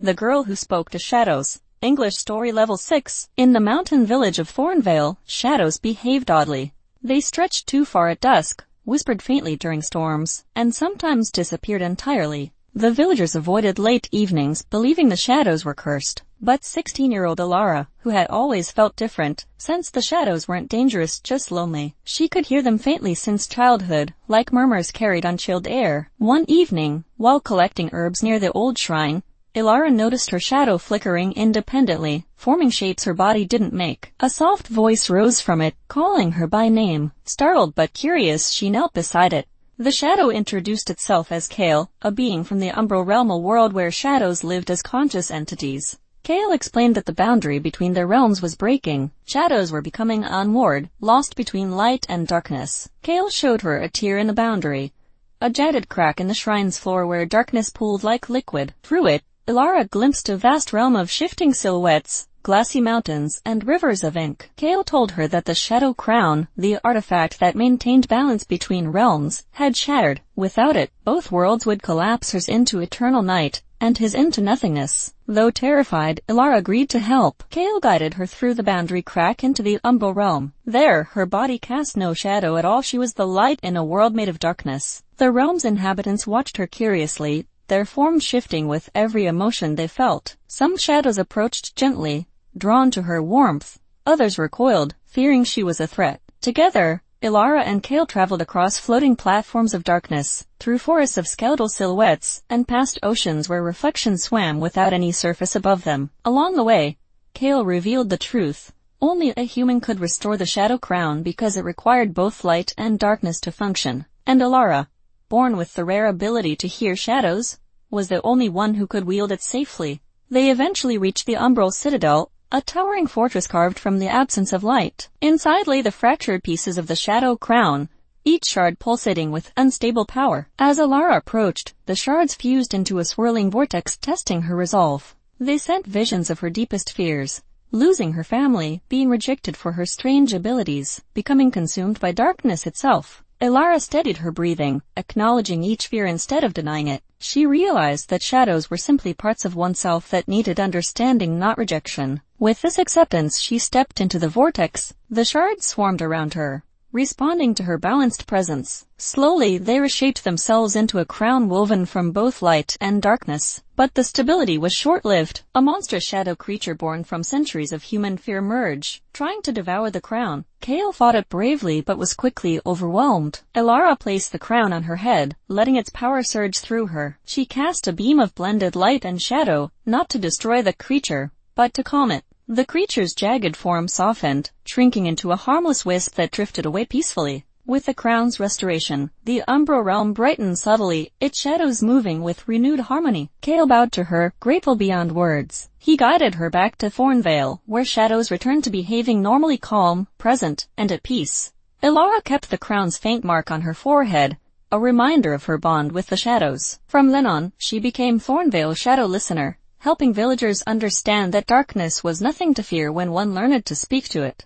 The Girl Who Spoke to Shadows. English Story Level 6. In the mountain village of Thornvale, shadows behaved oddly. They stretched too far at dusk, whispered faintly during storms, and sometimes disappeared entirely. The villagers avoided late evenings, believing the shadows were cursed. But 16-year-old Ilara, who had always felt different, sensed the shadows weren't dangerous, just lonely. She could hear them faintly since childhood, like murmurs carried on chilled air. One evening, while collecting herbs near the old shrine, Ilara noticed her shadow flickering independently, forming shapes her body didn't make. A soft voice rose from it, calling her by name. Startled but curious, she knelt beside it. The shadow introduced itself as Kale, a being from the Umbral Realm, a world where shadows lived as conscious entities. Kale explained that the boundary between their realms was breaking. Shadows were becoming unmoored, lost between light and darkness. Kale showed her a tear in the boundary, a jagged crack in the shrine's floor where darkness pooled like liquid. Through it, Ilara glimpsed a vast realm of shifting silhouettes, glassy mountains, and rivers of ink. Kale told her that the Shadow Crown, the artifact that maintained balance between realms, had shattered. Without it, both worlds would collapse, hers into eternal night, and his into nothingness. Though terrified, Ilara agreed to help. Kale guided her through the boundary crack into the Umbral Realm. There, her body cast no shadow at all. She was the light in a world made of darkness. The realm's inhabitants watched her curiously, their forms shifting with every emotion they felt. Some shadows approached gently, drawn to her warmth. Others recoiled, fearing she was a threat. Together, Ilara and Kale traveled across floating platforms of darkness, through forests of skeletal silhouettes, and past oceans where reflections swam without any surface above them. Along the way, Kale revealed the truth. Only a human could restore the Shadow Crown because it required both light and darkness to function. And Ilara, born with the rare ability to hear shadows, was the only one who could wield it safely. They eventually reached the Umbral Citadel, a towering fortress carved from the absence of light. Inside lay the fractured pieces of the Shadow Crown, each shard pulsating with unstable power. As Ilara approached, the shards fused into a swirling vortex, testing her resolve. They sent visions of her deepest fears: losing her family, being rejected for her strange abilities, becoming consumed by darkness itself. Ilara steadied her breathing, acknowledging each fear instead of denying it. She realized that shadows were simply parts of oneself that needed understanding, not rejection. With this acceptance, she stepped into the vortex. The shards swarmed around her, responding to her balanced presence. Slowly, they reshaped themselves into a crown woven from both light and darkness. But the stability was short-lived. A monstrous shadow creature born from centuries of human fear emerged, trying to devour the crown. Kale fought it bravely but was quickly overwhelmed. Ilara placed the crown on her head, letting its power surge through her. She cast a beam of blended light and shadow, not to destroy the creature, but to calm it. The creature's jagged form softened, shrinking into a harmless wisp that drifted away peacefully. With the crown's restoration, the Umbral Realm brightened subtly, its shadows moving with renewed harmony. Kale bowed to her, grateful beyond words. He guided her back to Thornvale, where shadows returned to behaving normally, calm, present, and at peace. Ilara kept the crown's faint mark on her forehead, a reminder of her bond with the shadows. From then on, she became Thornvale's shadow listener, helping villagers understand that darkness was nothing to fear when one learned to speak to it.